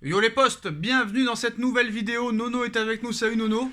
Yo les potes, bienvenue dans cette nouvelle vidéo. Nono est avec nous, salut Nono.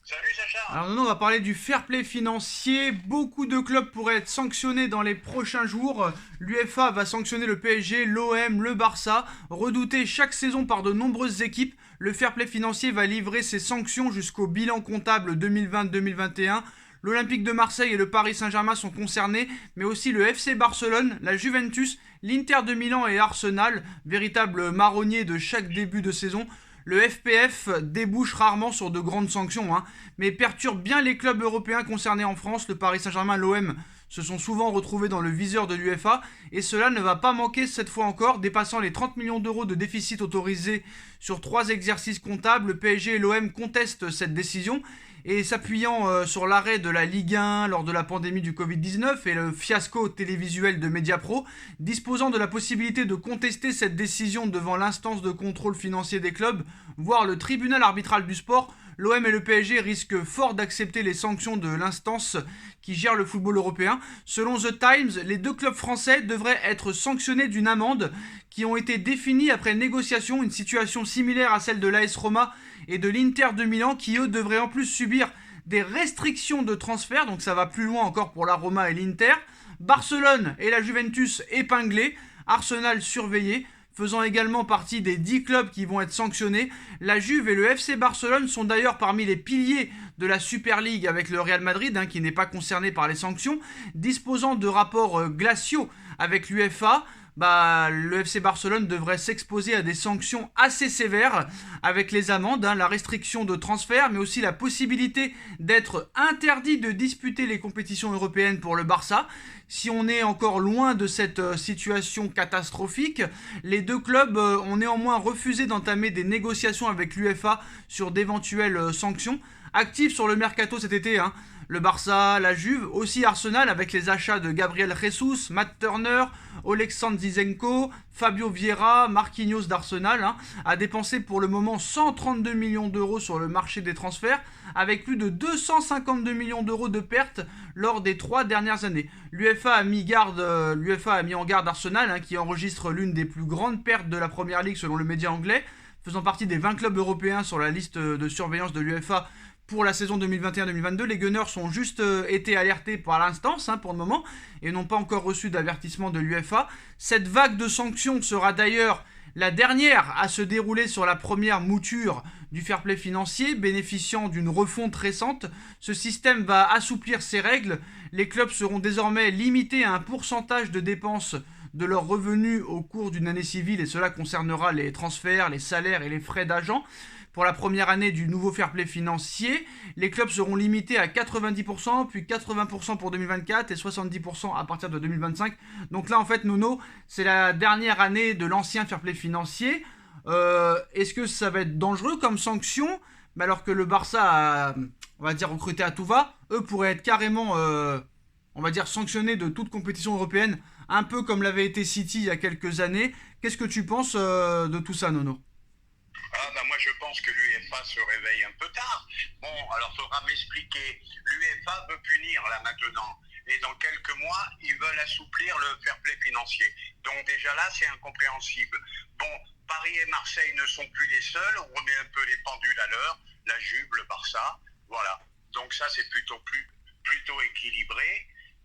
Salut Sacha. Alors Nono, on va parler du fair play financier. Beaucoup de clubs pourraient être sanctionnés dans les prochains jours. L'UEFA va sanctionner le PSG, l'OM, le Barça, redouté chaque saison par de nombreuses équipes. Le fair play financier va livrer ses sanctions jusqu'au bilan comptable 2020-2021. L'Olympique de Marseille et le Paris Saint-Germain sont concernés, mais aussi le FC Barcelone, la Juventus, l'Inter de Milan et Arsenal, véritables marronniers de chaque début de saison. Le FPF débouche rarement sur de grandes sanctions, mais perturbe bien les clubs européens concernés en France. Le Paris Saint-Germain, l'OM se sont souvent retrouvés dans le viseur de l'UEFA et cela ne va pas manquer cette fois encore, dépassant les 30 millions d'euros de déficit autorisé sur 3 exercices comptables. Le PSG et l'OM contestent cette décision et s'appuyant sur l'arrêt de la Ligue 1 lors de la pandémie du Covid-19 et le fiasco télévisuel de Mediapro, disposant de la possibilité de contester cette décision devant l'instance de contrôle financier des clubs, voire le tribunal arbitral du sport, l'OM et le PSG risquent fort d'accepter les sanctions de l'instance qui gère le football européen. Selon The Times, les deux clubs français devraient être sanctionnés d'une amende qui ont été définies après négociation, une situation similaire à celle de l'AS Roma et de l'Inter de Milan qui eux devraient en plus subir des restrictions de transfert, donc ça va plus loin encore pour la Roma et l'Inter. Barcelone et la Juventus épinglés, Arsenal surveillé, faisant également partie des 10 clubs qui vont être sanctionnés. La Juve et le FC Barcelone sont d'ailleurs parmi les piliers de la Super League avec le Real Madrid, qui n'est pas concerné par les sanctions, disposant de rapports glaciaux avec l'UEFA. Le FC Barcelone devrait s'exposer à des sanctions assez sévères avec les amendes, la restriction de transfert, mais aussi la possibilité d'être interdit de disputer les compétitions européennes pour le Barça. Si on est encore loin de cette situation catastrophique, les deux clubs ont néanmoins refusé d'entamer des négociations avec l'UEFA sur d'éventuelles sanctions. Actifs sur le mercato cet été, le Barça, la Juve, aussi Arsenal avec les achats de Gabriel Jesus, Matt Turner, Oleksandr Zinchenko, Fabio Vieira, Marquinhos d'Arsenal, a dépensé pour le moment 132 millions d'euros sur le marché des transferts, avec plus de 252 millions d'euros de pertes lors des 3 dernières années. L'UEFA a mis en garde Arsenal, qui enregistre l'une des plus grandes pertes de la Première Ligue selon le média anglais, faisant partie des 20 clubs européens sur la liste de surveillance de l'UEFA pour la saison 2021-2022. Les Gunners ont juste été alertés par l'instance pour le moment et n'ont pas encore reçu d'avertissement de l'UEFA. Cette vague de sanctions sera d'ailleurs la dernière à se dérouler sur la première mouture du fair play financier, bénéficiant d'une refonte récente. Ce système va assouplir ses règles. Les clubs seront désormais limités à un pourcentage de dépenses de leurs revenus au cours d'une année civile, et cela concernera les transferts, les salaires et les frais d'agents. Pour la première année du nouveau fair play financier, les clubs seront limités à 90%, puis 80% pour 2024 et 70% à partir de 2025. Donc là, en fait, Nono, c'est la dernière année de l'ancien fair play financier. Est-ce que ça va être dangereux comme sanction? Mais alors que le Barça a, on va dire, recruté à tout va, eux pourraient être carrément, on va dire, sanctionnés de toute compétition européenne, un peu comme l'avait été City il y a quelques années. Qu'est-ce que tu penses de tout ça, Nono? Moi je pense que l'UEFA se réveille un peu tard. Bon, alors faudra m'expliquer. L'UEFA veut punir là maintenant. Et dans quelques mois, ils veulent assouplir le fair play financier. Donc déjà là, c'est incompréhensible. Bon, Paris et Marseille ne sont plus les seuls. On remet un peu les pendules à l'heure. La Juve, le Barça, voilà. Donc ça, c'est plutôt équilibré.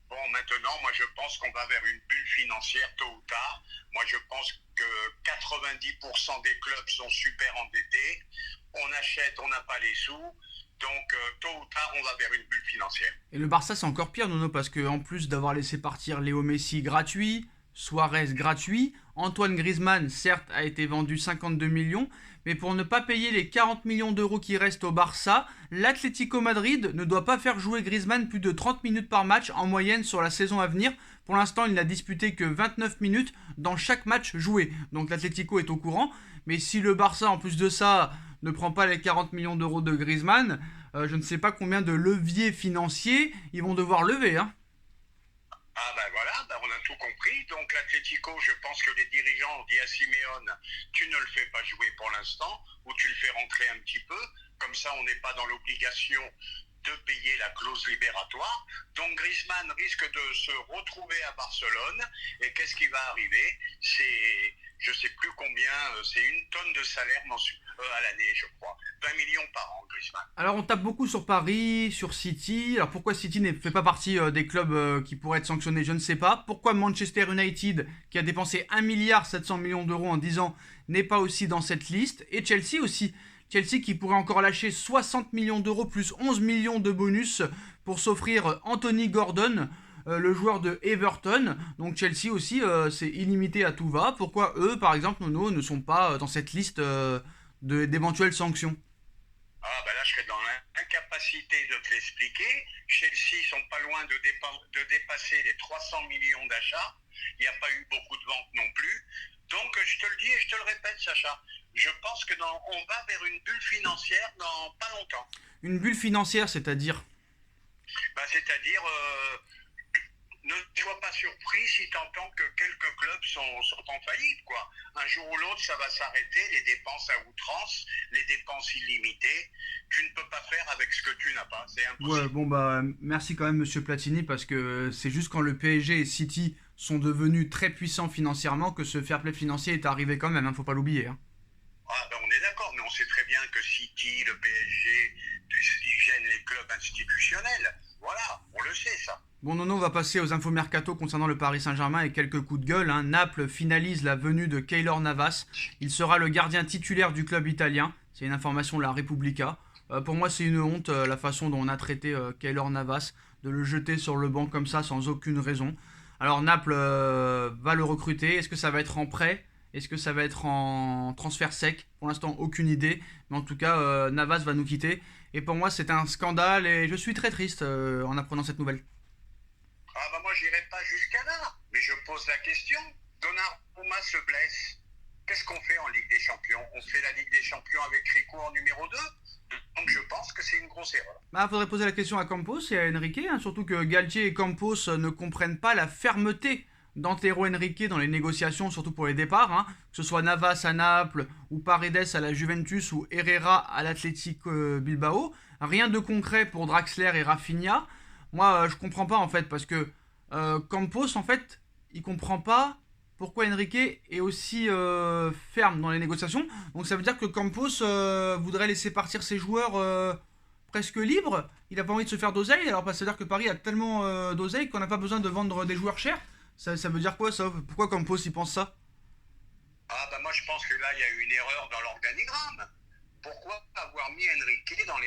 Bon, maintenant, moi, je pense qu'on va vers une bulle financière tôt ou tard. Moi, je pense que 90% des clubs sont super endettés. On achète, on n'a pas les sous. Donc, tôt ou tard, on va vers une bulle financière. Et le Barça, c'est encore pire, Nono, parce qu'en plus d'avoir laissé partir Léo Messi gratuit, Suarez gratuit, Antoine Griezmann, certes, a été vendu 52 millions, mais pour ne pas payer les 40 millions d'euros qui restent au Barça, l'Atlético Madrid ne doit pas faire jouer Griezmann plus de 30 minutes par match en moyenne sur la saison à venir. Pour l'instant, il n'a disputé que 29 minutes dans chaque match joué. Donc l'Atlético est au courant. Mais si le Barça, en plus de ça, ne prend pas les 40 millions d'euros de Griezmann, je ne sais pas combien de leviers financiers ils vont devoir lever. Voilà, on a tout compris. Donc l'Atlético, je pense que les dirigeants ont dit à Simeone, tu ne le fais pas jouer pour l'instant, ou tu le fais rentrer un petit peu. Comme ça, on n'est pas dans l'obligation de payer la clause libératoire. Donc Griezmann risque de se retrouver à Barcelone. Et qu'est-ce qui va arriver? C'est je sais plus combien, c'est 1 tonne de salaire à l'année, je crois. 20 millions par an, Griezmann. Alors on tape beaucoup sur Paris, sur City. Alors pourquoi City ne fait pas partie des clubs qui pourraient être sanctionnés, je ne sais pas. Pourquoi Manchester United, qui a dépensé 1,7 milliard en 10 ans, n'est pas aussi dans cette liste. Et Chelsea aussi. Chelsea qui pourrait encore lâcher 60 millions d'euros plus 11 millions de bonus pour s'offrir Anthony Gordon, le joueur de Everton. Donc Chelsea aussi, c'est illimité à tout va. Pourquoi eux, par exemple, Nono, ne sont pas dans cette liste d'éventuelles sanctions? Ah, ben là, je serais dans l'incapacité de te l'expliquer. Chelsea sont pas loin de dépasser les 300 millions d'achats. Il n'y a pas eu beaucoup de ventes non plus. Donc, je te le dis et je te le répète, Sacha. Je pense que on va vers une bulle financière dans pas longtemps. Une bulle financière, c'est-à-dire? C'est-à-dire, ne sois pas surpris si tu entends que quelques clubs sont en faillite, quoi. Un jour ou l'autre, ça va s'arrêter, les dépenses à outrance, les dépenses illimitées. Tu ne peux pas faire avec ce que tu n'as pas, c'est impossible. Ouais, bon bah merci quand même Monsieur Platini parce que c'est juste quand le PSG et City sont devenus très puissants financièrement que ce fair play financier est arrivé quand même, hein, faut pas l'oublier. Hein. Ah ben on est d'accord, mais on sait très bien que City, le PSG, ils gênent les clubs institutionnels. Voilà, on le sait ça. Bon Nono, on va passer aux infos mercato concernant le Paris Saint-Germain et quelques coups de gueule. Hein. Naples finalise la venue de Keylor Navas. Il sera le gardien titulaire du club italien. C'est une information de la Repubblica. Pour moi, c'est une honte la façon dont on a traité Keylor Navas, de le jeter sur le banc comme ça sans aucune raison. Alors Naples va le recruter. Est-ce que ça va être en prêt? Est-ce que ça va être en transfert sec? Pour l'instant, aucune idée. Mais en tout cas, Navas va nous quitter. Et pour moi, c'est un scandale et je suis très triste en apprenant cette nouvelle. Ah bah moi j'irai pas jusqu'à là, mais je pose la question. Donnarumma se blesse. Qu'est-ce qu'on fait en Ligue des Champions? On fait la Ligue des Champions avec Rico en numéro 2. Donc je pense que c'est une grosse erreur. Bah, faudrait poser la question à Campos et à Enrique, hein, surtout que Galtier et Campos ne comprennent pas la fermeté d'Antero Henrique dans les négociations, surtout pour les départs, hein, que ce soit Navas à Naples, ou Paredes à la Juventus, ou Herrera à l'Athletic Bilbao. Rien de concret pour Draxler et Rafinha. Moi, je comprends pas en fait, parce que Campos, en fait, il comprend pas pourquoi Enrique est aussi ferme dans les négociations. Donc ça veut dire que Campos voudrait laisser partir ses joueurs presque libres. Il a pas envie de se faire d'oseille. Alors ça veut dire que Paris a tellement d'oseille qu'on n'a pas besoin de vendre des joueurs chers. Ça veut dire quoi ça? Pourquoi Campos il pense ça? Ah bah moi je pense que là il y a eu une erreur dans l'organigramme. Pourquoi avoir mis Enrique dans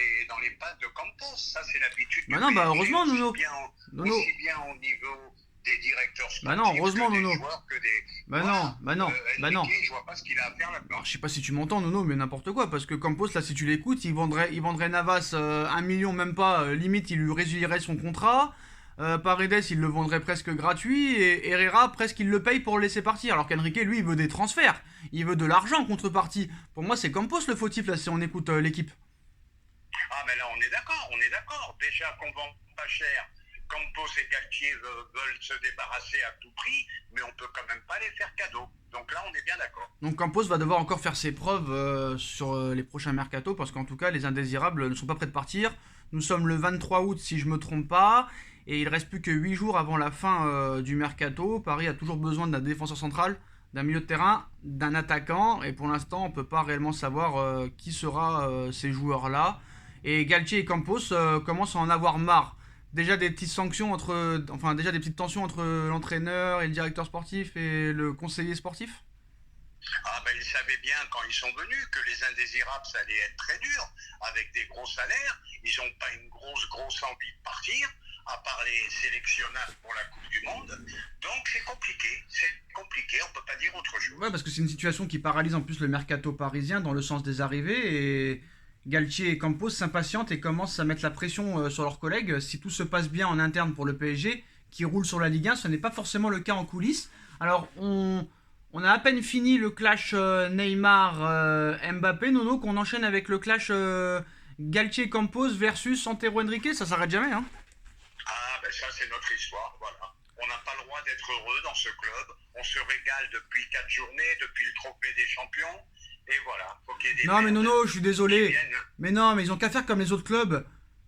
les pattes de Campos? Ça c'est l'habitude. Bah non, bah heureusement Nono. Aussi bien au niveau des directeurs sportifs bah non, heureusement, que des Nono. joueurs que des... Bah voilà. non, bah non, Enrique, bah non. je vois pas ce qu'il a à faire là-dedans. Alors, je sais pas si tu m'entends, Nono, mais n'importe quoi. Parce que Campos, là, si tu l'écoutes, il vendrait Navas 1 million, même pas. Limite, il lui résilierait son contrat. Paredes, il le vendrait presque gratuit. Et Herrera, presque, il le paye pour le laisser partir. Alors qu'Enrique, lui, il veut des transferts. Il veut de l'argent en contrepartie. Pour moi, c'est Campos le fautif, là, si on écoute l'équipe. Ah mais là on est d'accord, on est d'accord. Déjà qu'on vend pas cher, Campos et Galtier veulent se débarrasser à tout prix, mais on peut quand même pas les faire cadeau. Donc là on est bien d'accord. Donc Campos va devoir encore faire ses preuves sur les prochains mercatos, parce qu'en tout cas, les indésirables ne sont pas prêts de partir. Nous sommes le 23 août, si je me trompe pas. Et il reste plus que 8 jours avant la fin du mercato. Paris a toujours besoin d'un défenseur central, d'un milieu de terrain, d'un attaquant. Et pour l'instant, on ne peut pas réellement savoir qui sera ces joueurs-là. Et Galtier et Campos commencent à en avoir marre. Déjà des petites sanctions déjà des petites tensions entre l'entraîneur et le directeur sportif et le conseiller sportif. Ah ben ils savaient bien quand ils sont venus que les indésirables ça allait être très dur, avec des gros salaires. Ils n'ont pas une grosse envie de partir, à part les sélectionnables pour la Coupe du Monde. Donc c'est compliqué, on peut pas dire autre chose. Ouais, parce que c'est une situation qui paralyse en plus le mercato parisien dans le sens des arrivées. Et Galtier et Campos s'impatientent et commencent à mettre la pression sur leurs collègues. Si tout se passe bien en interne pour le PSG, qui roule sur la Ligue 1, ce n'est pas forcément le cas en coulisses. Alors on a à peine fini le clash Neymar-Mbappé, Nono, qu'on enchaîne avec le clash Galtier-Campos versus Antero Henrique. Ça s'arrête jamais, hein. Ah ben ça c'est notre histoire, voilà. On n'a pas le droit d'être heureux dans ce club. On se régale depuis 4 journées, depuis le trophée des champions. Et voilà, faut qu'il y ait des Non mais merdes Nono, je suis désolé. qui viennent. Mais non, mais ils ont qu'à faire comme les autres clubs.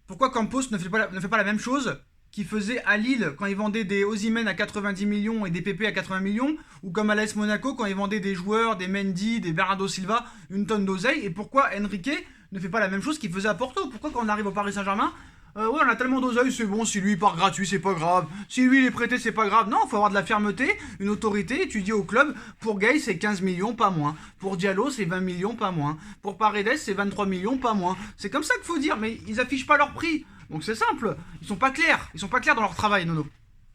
Pourquoi Campos ne fait pas la même chose? qu'il faisait à Lille quand il vendait des Osimhen à 90 millions et des PP à 80 millions, ou comme à l'AS Monaco quand il vendait des joueurs, des Mendy, des Bernardo Silva, une tonne d'oseille. Et pourquoi Enrique ne fait pas la même chose qu'il faisait à Porto? Pourquoi quand on arrive au Paris Saint-Germain, ouais, on a tellement d'oseille, c'est bon, si lui il part gratuit, c'est pas grave. Si lui il est prêté, c'est pas grave. Non, faut avoir de la fermeté, une autorité. Et tu dis au club, pour Gay, c'est 15 millions, pas moins. Pour Diallo, c'est 20 millions, pas moins. Pour Paredes, c'est 23 millions, pas moins. C'est comme ça qu'il faut dire, mais ils affichent pas leur prix. Donc c'est simple, ils sont pas clairs. Ils sont pas clairs dans leur travail, Nono.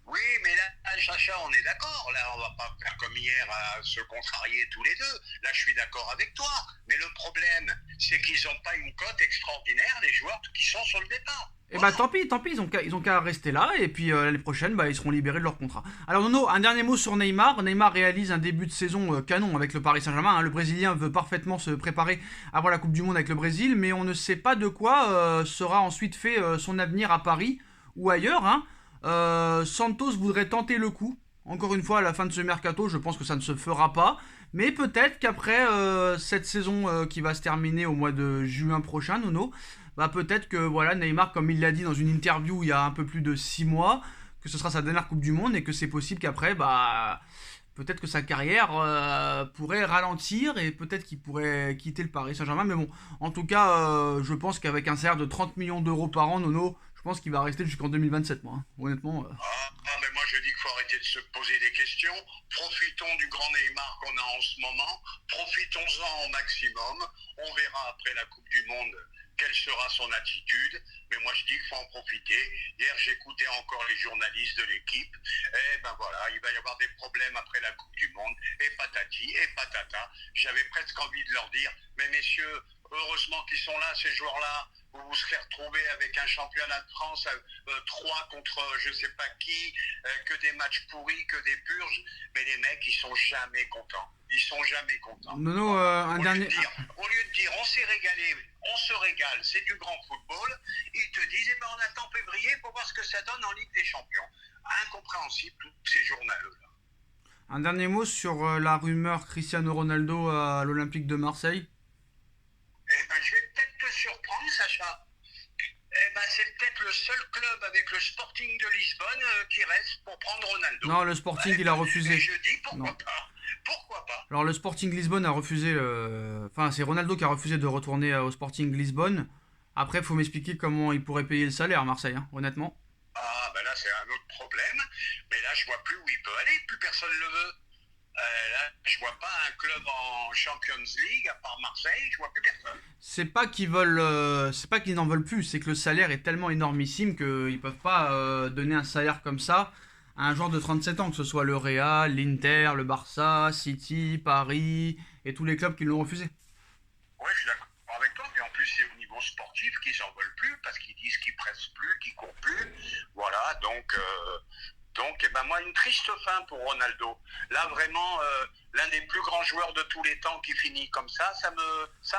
Oui, mais là, Chacha, on est d'accord. Là, on va pas faire comme hier à se contrarier tous les deux. Là, je suis d'accord avec toi. Mais le problème, c'est qu'ils n'ont pas une cote extraordinaire, les joueurs qui sont sur le départ. Et bah tant pis, ils ont qu'à rester là, et puis l'année prochaine, bah, ils seront libérés de leur contrat. Alors Nono, un dernier mot sur Neymar. Neymar réalise un début de saison canon avec le Paris Saint-Germain, hein. Le Brésilien veut parfaitement se préparer avant la Coupe du Monde avec le Brésil, mais on ne sait pas de quoi sera ensuite fait son avenir à Paris ou ailleurs, hein. Santos voudrait tenter le coup. Encore une fois, à la fin de ce mercato, je pense que ça ne se fera pas. Mais peut-être qu'après cette saison qui va se terminer au mois de juin prochain, Nono, bah peut-être que voilà, Neymar, comme il l'a dit dans une interview il y a un peu plus de 6 mois, que ce sera sa dernière Coupe du Monde et que c'est possible qu'après, bah peut-être que sa carrière pourrait ralentir et peut-être qu'il pourrait quitter le Paris Saint-Germain. Mais bon, en tout cas, je pense qu'avec un salaire de 30 millions d'euros par an, Nono, je pense qu'il va rester jusqu'en 2027, moi, hein. Honnêtement. Mais moi je dis qu'il faut arrêter de se poser des questions. Profitons du grand Neymar qu'on a en ce moment. Profitons-en au maximum. On verra après la Coupe du Monde quelle sera son attitude. Mais moi je dis qu'il faut en profiter. Hier j'écoutais encore les journalistes de l'équipe. Et ben voilà, il va y avoir des problèmes après la Coupe du Monde. Et patati et patata. J'avais presque envie de leur dire, mais messieurs, heureusement qu'ils sont là, ces joueurs-là. Vous vous serez retrouvés avec un championnat de France 3 contre je sais pas qui, que des matchs pourris, que des purges. Mais les mecs, ils sont jamais contents. Ils sont jamais contents. Nono, un dernier. Au lieu de dire on s'est régalé, on se régale, c'est du grand football, ils te disent eh ben on attend février pour voir ce que ça donne en Ligue des Champions. Incompréhensible, tous ces journaleux-là. Un dernier mot sur la rumeur Cristiano Ronaldo à l'Olympique de Marseille. Eh ben, je vais peut-être te surprendre, Sacha. Eh ben, c'est peut-être le seul club avec le Sporting de Lisbonne qui reste pour prendre Ronaldo. Non, le Sporting, il a refusé. Et je dis pourquoi pas. Pourquoi pas. Alors, le Sporting Lisbonne a refusé. Enfin, c'est Ronaldo qui a refusé de retourner au Sporting Lisbonne. Après, il faut m'expliquer comment il pourrait payer le salaire à Marseille, hein, honnêtement. Ah, ben là, c'est un autre problème. Mais là, je vois plus où il peut aller. Plus personne ne le veut. Là, je vois pas un club en Champions League à part Marseille, je vois plus personne. C'est pas qu'ils n'en veulent plus, c'est que le salaire est tellement énormissime qu'ils peuvent pas donner un salaire comme ça à un joueur de 37 ans, que ce soit le Real, l'Inter, le Barça, City, Paris et tous les clubs qui l'ont refusé. Oui, je suis d'accord avec toi, puis en plus c'est au niveau sportif qu'ils en veulent plus, parce qu'ils disent qu'ils pressent plus, qu'ils courent plus. Voilà, donc eh ben moi, une triste fin pour Ronaldo. Là, vraiment, l'un des plus grands joueurs de tous les temps qui finit comme ça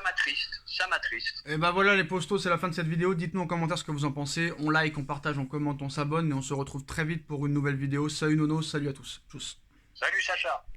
m'attriste. Ça m'attriste. Et ben voilà les postos, c'est la fin de cette vidéo. Dites-nous en commentaire ce que vous en pensez. On like, on partage, on commente, on s'abonne et on se retrouve très vite pour une nouvelle vidéo. Salut Nono, salut à tous. Tchuss. Salut Sacha.